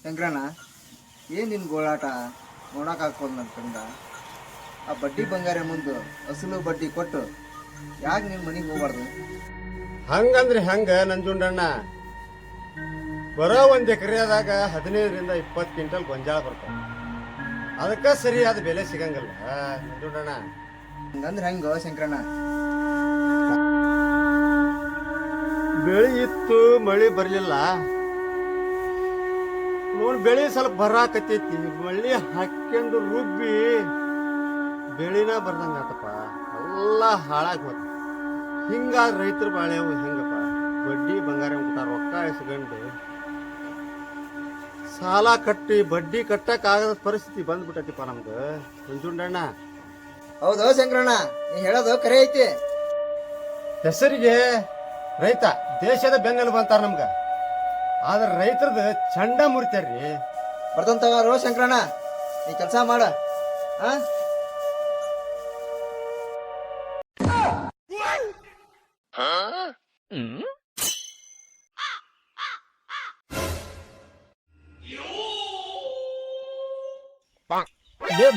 ಶಂಕರಣ್ಣ, ಏನು ನಿನ್ನ ಗೋಳಾಟ ನೋಡಕ್ ಹಾಕೋದು ನನ್ನ ಕಂದ. ಆ ಬಡ್ಡಿ ಬಂಗಾರ ಮುಂದೆ ಅಸಲು ಬಡ್ಡಿ ಕೊಟ್ಟು ಯಾಕೆ ನಿನ್ನ ಮನೆಗೆ ಹೋಗ್ಬಾರ್ದು? ಹಂಗಂದ್ರೆ ಹೆಂಗ ನಂಜುಂಡಣ್ಣ? ಬರೋ 1 ಎಕರೆದಾಗ 15ರಿಂದ 20 ಕ್ವಿಂಟಲ್ ಗೊಂಜಾಳ ಬರ್ತಾವ. ಅದಕ್ಕೆ ಸರಿಯಾದ ಬೆಲೆ ಸಿಗಂಗಿಲ್ಲ ನಂಜುಂಡಣ್ಣ. ಹಂಗಂದ್ರೆ ಹೆಂಗ ಶಂಕರಣ್ಣ? ಬೆಳೆ ಇತ್ತು, ಮಳೆ ಬರಲಿಲ್ಲ. ನೋಡಿ ಬೆಳೆ ಸ್ವಲ್ಪ ಬರಾಕತ್ತೈತಿ, ಮಳೆ ಹಾಕ್ಯಂದು ರುಬ್ಬಿ ಬೆಳಿನ ಬರ್ದಂಗಾತಪ್ಪ. ಎಲ್ಲ ಹಾಳಾಗಿ ಹೋತ. ಹಿಂಗಾದ ರೈತರ ಬಾಳೆವು ಹೆಂಗಪ್ಪ? ಬಡ್ಡಿ ಬಂಗಾರ ಕೊಟ್ಟಾರ, ರೊಕ್ಕ ಇಸ್ಕೊಂಡು ಸಾಲ ಕಟ್ಟಿ ಬಡ್ಡಿ ಕಟ್ಟಕ್ಕಾಗದ ಪರಿಸ್ಥಿತಿ ಬಂದ್ಬಿಟ್ಟೈತಿಪ್ಪ ನಮ್ದು ಮಂಜುಂಡಣ್ಣ. ಹೌದು ಶಂಕರಣ್ಣ, ನೀ ಹೇಳೋದು ಕರೆ ಐತಿ. ಹೆಸರಿಗೆ ರೈತ ದೇಶದ ಬೆನ್ನೆಲುಬು ಅಂತಾರ ನಮ್ಗ, ಆದ್ರೆ ರೈತರದ ಚಂಡ ಮುರಿತಾರ್ರಿ. ಬರ್ತಂತವ ಶಂಕರಣ್ಣ, ನೀ ಕೆಲಸ ಮಾಡ.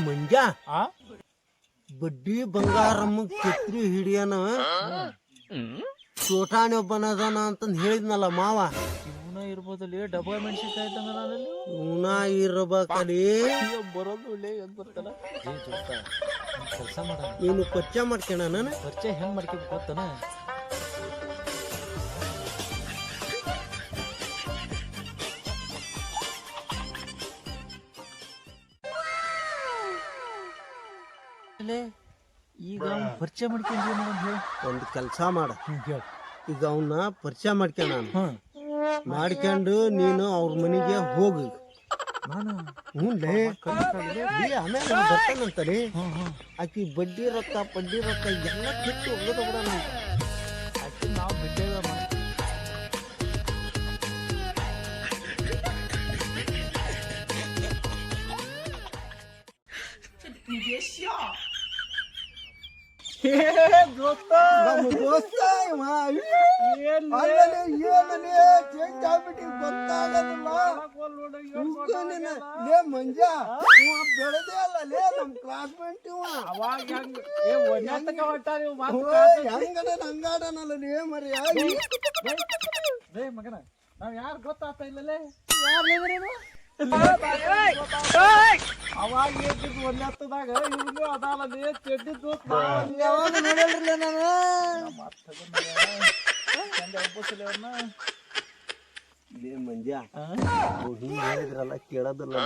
ಮಂಜ ಬಡ್ಡಿ ಬಂಗಾರಮ್ಮ ಛತ್ರಿ ಹಿಡಿಯನ ಚೋಟಾಣಿ ಒಬ್ಬನದಾನ ಅಂತಂದ್ ಹೇಳಿದ್ನಲ್ಲ ಮಾವ. ಇವನ ಇರ್ಬೋದಲ್ಲಿ ಡಬ್ಬ ಮೆಣಸಿನ್ಕಾಯಿ ಇದ್ದಂಗ ಇವನ ಇರ್ಬೇಕಲ್ಲಿ ಬರೋದು ಒಳ್ಳೆ ಎದ್ ಬರ್ತಾನ. ಕೆಲಸ ಮಾಡ, ನೀನು ಪರಿಚಯ ಮಾಡ್ಕೇಣ ನಾನು ಪರಿಚಯ ಹೆಂಗ್ ಮಾಡ್ಕೋಬೇಕು ಗೊತ್ತಾನ? ಈಗ ಪರಿಚಯ ಮಾಡ್ಕೊಂಡ್ರಿ ಹೇಳಿ. ಒಂದು ಕೆಲಸ ಮಾಡ, ಹೇಳ. ಈಗ ಅವನ್ನ ಪರಿಚಯ ಮಾಡ್ಕೇಣ ಮಾಡ್ಕೊಂಡು ನೀನು ಅವ್ರ ಮನೆಗೆ ಹೋಗು. ನಾನು ಆಮೇಲೆ ಬರ್ತಾನಂತಾನೆ. ಆಕಿ ಬಡ್ಡಿ ರೊಕ್ಕ ಎಲ್ಲ ಬಿಟ್ಟು ಹೋಗೋದ ಬಿಡೋಣ. ಆಕಿ ನಾವು ಬಿಟ್ಟೇವ. ಮಂಜ ಬೆಳೆದೇ ಅಲ್ಲ ನಮ್ ಕ್ಲಾಸ್ಮೇಟ್ ಹಂಗಾಡನಲ್ಲ ಮರಿ ಮಗನ ನಾವ್ ಯಾರು ಗೊತ್ತಾಗ್ತಾ ಇಲ್ಲಲೇ. ಅವಾಗ ಏನಿದ್ದು 1 ಹತ್ತದಾಗ ಇವ್ನು ಅದಾಲೇ ಚೆಡ್ಡಿದ್ದು ಯಾವಾಗ ನೋಡಿಲ್ರಿಲ್ಲ ನಾನು. ಮಂಜ ಹಿಂಗ್ ಹೇಳಿದ್ರಲ್ಲ ಕೇಳೋದಿಲ್ಲ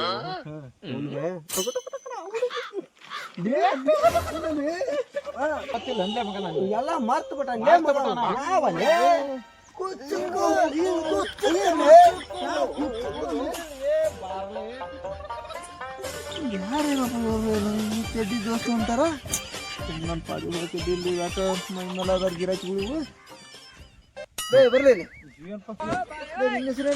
ಎಲ್ಲ ಮರ್ತು ಬಿಟ್ಟ. ಚಡ್ಡಿ ದೋಸ್ತು ಅಂತಾರ. ನನ್ನ ಪಾಡಿ ಚಡ್ಡಿ ಇಲ್ಲಿ ಯಾಕೆ ಮೈಮೇಲೆ ಅದಾರ ಗಿರಾಕಿಗಳು. ಬರ್ಲಿ ನಿನ್ನ ಹೆಸರು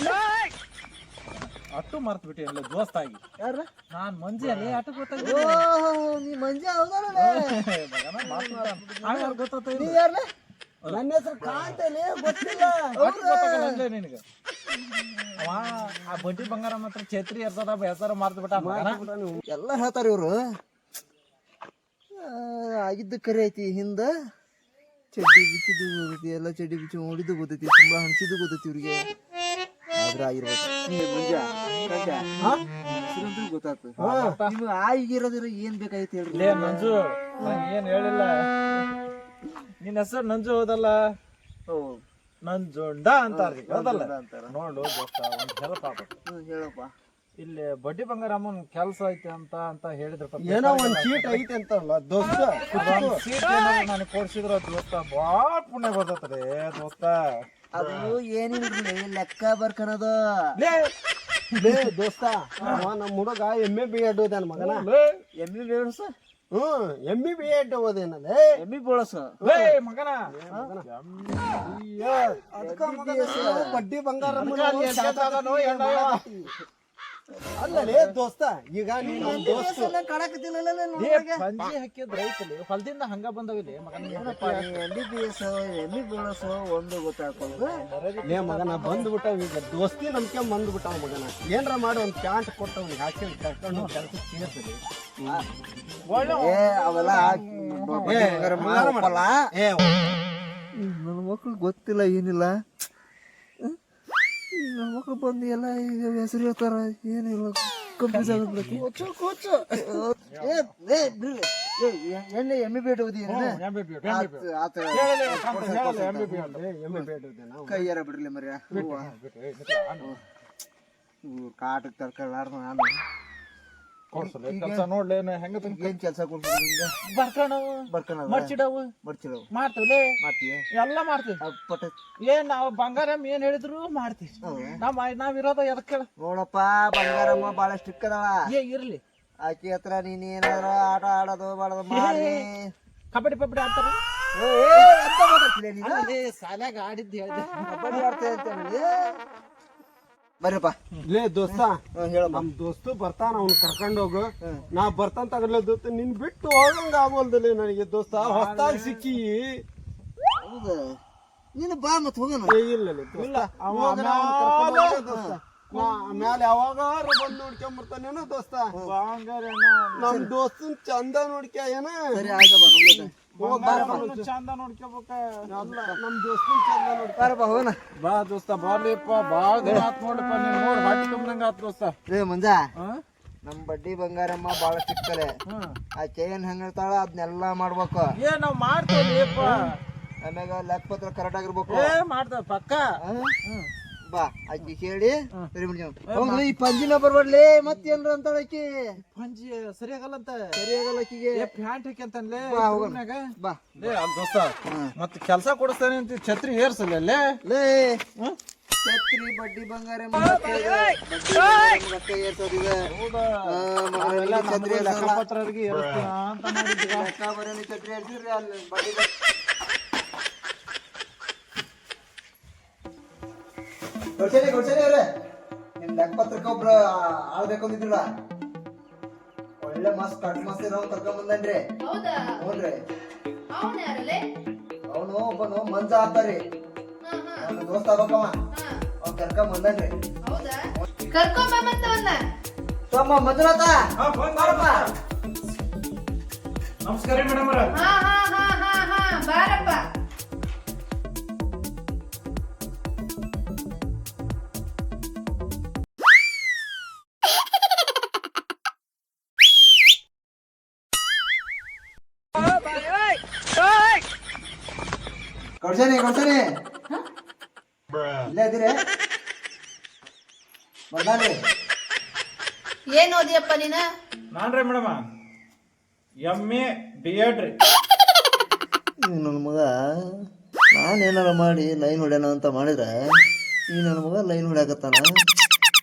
ಅಟ್ಟು ಮರ್ತು ಬಿಟ್ಟಿ ಅಲ್ಲ ದೋಸ್ತ ಆಗಿ. ಯಾರ? ನಾನ್ ಮಂಜಿ ಅಲ್ಲಿ ಅಟ್ಟು ಗೊತ್ತಾಗ ನೀ ಮಂಜ ಹೌದಲ್ಲ? ಗೊತ್ತಾಗ್ತಾ ನೀ ಯಾರ? ನನ್ನ ಹೆಸರು ಕಾಂತೇನೆ, ಗೊತ್ತಿಲ್ಲ ನಿನಗ. ಅವ ಆ ಬಡ್ಡಿ ಬಂಗಾರ ಮಾತ್ರ ಛತ್ರಿ ಎರ್ಸದ ಹೆಸರು ಮಾರ್ತು ಬಿಟ್ಟ. ಎಲ್ಲ ಹೇಳ್ತಾರ ಇವ್ರು. ಆಗಿದ್ದು ಕರೆ ಐತಿ. ಹಿಂದ ಚಡ್ಡಿ ಬಿಚ್ಚಿದ್ದು ಗೊತ್ತೈತಿ, ಎಲ್ಲ ಚಡ್ಡಿ ಬಿಚ್ಚಿ ನೋಡಿದ್ದು ಗೊತ್ತೈತಿ, ತುಂಬಾ ಹಣಸಿದ್ದು ಗೊತ್ತೈತಿ ಇವ್ರಿಗೆ. ಆದ್ರೆ ಆಗಿರ್ಬೇಕು ಗೊತ್ತಾಗ್ತದೆ. ನೀವು ಆಗಿರೋದ್ರ ಏನ್ ಬೇಕಾಗಿತ್ತು ಹೇಳ್ರಿ. ನಂಜು ಏನ್ ಹೇಳಿಲ್ಲ. ನಿನ್ನ ಹೆಸರು ನಂಜು ಹೋದಲ್ಲ, ನಂಜುಂಡ ಅಂತಾರ ನೋಡು ದೋಸ್ತ. ಒಂದ್ ಹೆಲ್ಪ್ ಆಗ್ಬೇಕು. ಹೇಳಪ್ಪ. ಇಲ್ಲಿ ಬಡ್ಡಿ ಬಂಗಾರ ಅಮ್ಮನ್ ಕೆಲ್ಸ ಐತೆ ಅಂತ ಹೇಳಿದ್ರಪ್ಪ. ಏನೋ ಒಂದ್ ಚೀಟ್ ಐತೆ ಅಂತಲ್ಲ ದೋಸ್ತ. ಸೀಟ್ ನನಗೆ ಕೊಡ್ಸಿದ್ರ ದೋಸ್ತ ಬಾಳ ಪುಣ್ಯ ಬರ್ತದೆ ದೋಸ್ತ. ಅದು ಏನಿಲ್ರಿ, ಲೆಕ್ಕ ಬರ್ಕನದು. ದೋಸ್ತ ನಮ್ಮ ಹುಡುಗ MA BEd ಓದಾನ ಮಗನ. MA BEd ಓದೇನಲ್ಲ. MA ಬೋಳಸ ಮಗನ ಬಡ್ಡಿ ಬಂಗಾರ ಅಲ್ಲಲೇ ದೋಸ್ತ ಈಗ ನೀನು ನಮ್ ದೋಸ್ತು ಪಂಜಿ ಹಾಕಿದ್ ರೈತಲಿ ಹೊಲದಿಂದ ಹಂಗ ಬಂದವಿಲ್ಲ ಮಗನ MBBS ಒಂದು ಗೊತ್ತಾಗ್ತದ ಲೇ ಮಗನ ಬಂದ್ಬಿಟ್ಟವ್ ಈಗ ದೋಸ್ತಿ ನಂಬಿಕೆ ಬಂದ್ಬಿಟ್ಟವ್ ಮಗನ ಏನ್ರ ಮಾಡಿ ಒಂದ್ ಪ್ಯಾಂಟ್ ಕೊಟ್ಟವ್ ಹಾಕಿ ಕರ್ಕೊಂಡು ಕೆಲಸ ಸೇರ್ತದೆ ಅವೆಲ್ಲ ನನ್ನ ಮಕ್ಳು ಗೊತ್ತಿಲ್ಲ ಏನಿಲ್ಲ ನನ್ನ ಮಕ್ಳು ಬಂದು ಎಲ್ಲ ಈಗ ಹೆಸರು ಹೇಳ್ತಾರ ಏನಿಲ್ಲ ಕನ್ಫ್ಯೂಸ್ ಆಗ್ಬಿಡಕ್ಕೆ ಎಣ್ಣೆ ಎಮ್ಮೆ ಬೇಟ ಕೈಯಾರ ಬಿಡ್ಲಿ ಮರ್ಯ ಕಾಟಕ್ಕೆ ತರ್ಕೊಳ್ಳಾರ್ದು ನಾನು ಕೆಲಸ ನೋಡ್ಲಿ ಹೆಂಗ ಏನ್ ಕೆಲಸ ಕೊಡ್ತೀನಿ ಬರ್ಕಣವು ಮರ್ಚಿಡವು ಮಾಡ್ತೀವಿ ಮಾಡ್ತೀಯ ಎಲ್ಲ ಮಾಡ್ತೀವಿ ಪಟ ಏನ್ ನಾವ್ ಬಂಗಾರ ಏನ್ ಹೇಳಿದ್ರು ಮಾಡ್ತೀವಿ ನಾವಿರೋದ ಎದಕ್ಕೆ ನೋಡಪ್ಪ ಬಂಗಾರಮ್ಮ ಬಾಳ ಸ್ಟಿಕ್ ಅದಾವ ಇರ್ಲಿ ಆಕಿ ಹತ್ರ ನೀನ್ ಏನಾದ್ರು ಆಟ ಆಡೋದು ಮಾಡೋದು ಮಾಡಿ ಕಬಡ್ಡಿ ಪಬಡ್ಡಿ ಆಡ್ತಾರ ಎಂತ ಮಾತಾಡ್ತಿಲ್ಲ ನೀನು ಸಾಲಾಗ ಆಡಿದ್ದು ಹೇಳಿದೆ ಕಬಡ್ಡಿ ಆಡ್ತಾ ಇರ್ತಾನೆ ಬರ್ರಪ್ಪ ಲೇ ದೋಸ್ತ ಹೇಳಮ್ಮ ನಮ್ ದೋಸ್ತು ಬರ್ತಾನ ಅವ್ನ ಕರ್ಕೊಂಡ್ ಹೋಗು ನಾ ಬರ್ತಾನ ತಗಡ್ಲೆ ದೋಸ್ತ ನಿನ್ ಬಿಟ್ಟು ಹೋಗಂಗ ಆಗೋಲ್ದಲೇ ನನಗೆ ದೋಸ್ತ ಹೊಸ್ತಾಗಿ ಸಿಕ್ಕಿ ಹೌದಾ ನೀನು ಬಾ ಮತ್ ಹೋಗೋಣ ಇಲ್ಲ ಆಮ್ಯಾಲ ಯಾವಾಗಾರ ಬಂದ್ ನೋಡ್ಕೊಂಡ್ ಬರ್ತಾನೇನೋ ದೋಸ್ತ ನಮ್ ದೋಸ್ತನ್ ಚಂದ ನೋಡ್ಕ ಏನ ಸರಿ ಆಯ್ತಪ್ಪ ಚಂದ ನೋಡ್ಕೋಬೇಕ ನಮ್ ದೋಸ್ತನ್ ಚಂದ ನೋಡ್ಕ ಬಾರಪ್ಪ ಹೋಗೋಣ ಬಾ ದೋಸ್ತ ಬಾರ್ಲಿಪ್ಪ ಬಾಳ ದಿನ ಆತ್ ನೋಡಪ್ಪ ನೀನ್ ನೋಡ್ ಹೊಟ್ಟಿ ತುಂಬ್ದಂಗ ಆತ್ ದೋಸ್ತ ಮಂಜ ನಮ್ ಬಡ್ಡಿ ಬಂಗಾರಮ್ಮ ಬಾಳ ಸಿಕ್ತಲೆ ಆ ಚೈನ್ ಹೆಂಗ್ ಹೇಳ್ತಾಳ ಅದ್ನೆಲ್ಲಾ ಮಾಡ್ಬೇಕು ನಾವ್ ಮಾಡ್ತೇವಪ್ಪ ಆಮ್ಯಾಗ ಲೆಕ್ಕ ಪತ್ರ ಕರೆಕ್ಟ್ ಆಗಿರ್ಬೇಕು ಮಾಡ್ತೇವ ಪಕ್ಕ ಬಾ ಆಕಿ ಹೇಳಿ ಸರಿ ಹೌದು ಈ ಪಂಜಿನ ಬರ್ಬಾಡ್ಲಿ ಮತ್ತೇನ್ರ ಅಂತಾಳ ಆಕಿ ಪಂಜಿ ಸರಿಯಾಗಲ್ಲ ಅಂತ ಸರಿಯಾಗಲ್ಲ ಆಕಿಗೆ ಪ್ಯಾಂಟ್ ಹಾಕ್ಯಂತನ್ಲೇ ಬಾ ದೋಸ್ತ ಮತ್ ಕೆಲ್ಸ ಕೊಡಿಸ್ತಾನೆ ಅಂತ ಛತ್ರಿ ಏರ್ಸಲ್ಲ ಲೇ ಛತ್ರಿ ಬಡ್ಡಿ ಬಂಗಾರ ಪತ್ರರಿಗೆ ಛತ್ರಿ ಏರ್ಸಿರ್ರಿ ಅಲ್ಲಿ ಬಡ್ಡಿ ಗೊಡ್ಸೇನೆ ಅವ್ರೆ ನಿಮ್ ಲೆಕ್ಕ ಪತ್ರಕ್ಕೆ ಒಬ್ರು ಆಳ್ಬೇಕು ಅಂದಿದ್ರಲ್ಲ ಒಳ್ಳೆ ಮಸ್ತ್ ಕಟ್ ಮಸ್ತ್ ಇರೋ ಕರ್ಕೊಂಡ್ ಬಂದನ್ರಿ ಹ್ಞೂನ್ರಿ ಅವನು ಒಬ್ಬನು ಮಂಜ ಆಗ್ತಾರಿ ಅವ್ನ ದೋಸ್ತ ಆಗ್ಬೇಕವ ಅವ್ನ್ ಕರ್ಕೊಂಡ್ ಬಂದನ್ರಿ ಸೋಮ ಮಂಜುನಾಥ ಬಾರಪ್ಪ. ನಮಸ್ಕಾರ ಮೇಡಮ್ ಬಾರಪ್ಪ ಕೊಡ್ಸೇನೆ ಇಲ್ಲೇ ಇದ್ದೀರಿ ಬಂದಾನ್ರಿ ಏನ್ ಓದಿಯಪ್ಪ ನೀನ ನಾನ್ರಿ ಮೇಡಮ್ MA B.Ed ರೀ ನನ್ನ ಮಗ ನಾನೇನಾರ ಮಾಡಿ ಲೈನ್ ಹೊಡ್ಯಾನ ಅಂತ ಮಾಡಿದ್ರೆ ಈ ನನ್ನ ಮಗ ಲೈನ್ ಹೊಡ್ಯಾಕತ್ತಾನ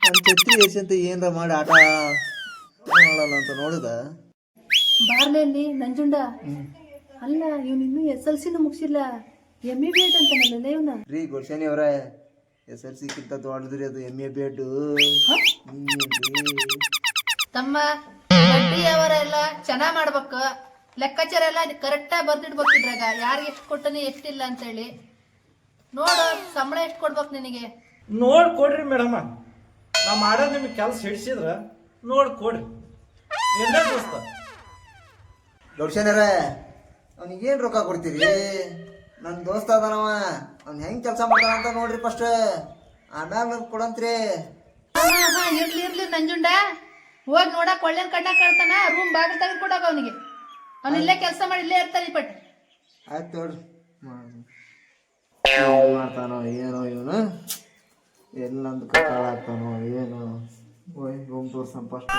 ನನ್ನ ಛತ್ರಿ ಏಸಿ ಅಂತ ಏನಾರ ಮಾಡಿ ಆಟ ಮಾಡಲ್ಲ ಅಂತ ನೋಡಿದ ಬಾರ್ಲೇನಿ ನಂಜುಂಡ ಅಲ್ಲ ಇವ್ನ ಇನ್ನೂ SLC ಮುಗಿಸಿಲ್ಲ MA B.Ed ಅಂತಾನಲ್ಲ ಇವನ ರೀ ಗುಲ್ಶಾನಿ ಅವರ SLC ಕಿಂತ ದೊಡ್ಡದ್ರಿ ಅದು MA B.Ed ತಮ್ಮ ಬಡ್ಡಿ ಅವರ ಎಲ್ಲ ಚೆನ್ನಾಗ್ ಮಾಡ್ಬೇಕು ಲೆಕ್ಕಾಚಾರ ಎಲ್ಲ ಕರೆಕ್ಟ್ ಆಗಿ ಬರ್ದಿಡ್ಬೇಕು ಇದ್ರಾಗ ಯಾರಿಗೆ ಎಷ್ಟು ಕೊಟ್ಟನಿ ಎಷ್ಟಿಲ್ಲ ಅಂತ ಹೇಳಿ ನೋಡು ಸಂಬಳ ಎಷ್ಟು ಕೊಡ್ಬೇಕು ನಿನಗೆ ನೋಡ್ ಕೊಡ್ರಿ ಮೇಡಮ್ ನಾ ಮಾಡೋದ್ ನಿಮ್ಗೆ ಕೆಲಸ ಹಿಡಿಸಿದ್ರ ನೋಡ್ ಕೊಡ್ರಿ ಎಲ್ಲೇ ದೋಸ್ತ ಗುಲ್ಶಾನಿಯರ ಅವ್ನಿಗೇನು ರೊಕ್ಕ ಕೊಡ್ತೀರಿ ನನ್ನ ದೋಸ್ತ ಅದಾನವ ಅವ್ನು ಹೆಂಗೆ ಕೆಲಸ ಮಾಡ್ತಾನ ಅಂತ ನೋಡ್ರಿ ಫಸ್ಟ್ ಆಮ್ಯಾಗ ಕೊಡಂತ್ರಿ ಇರ್ಲಿ ನಂಜುಂಡ ಹೋಗಿ ನೋಡಕ್ ಒಳ್ಳೆ ಕಣ್ಣ ಕಳ್ತಾನ ರೂಮ್ ಬಾಗಿಲು ತೆಗೆದು ಕೊಡೋಗ ಅವನಿಗೆ ಅವ್ನು ಇಲ್ಲೇ ಕೆಲಸ ಮಾಡಿ ಇಲ್ಲೇ ಇರ್ತಾನೆ ಪಟ್ ಆಯ್ತು ನೋಡ್ರಿ ಮಾಡ್ತಾನೋ ಏನೋ ಇವನು ಎಲ್ಲಂದು ಕಾಳ ಆಗ್ತಾನೋ ಏನೋ ರೂಮ್ ತೋರ್ಸಂ ಫಸ್ಟ್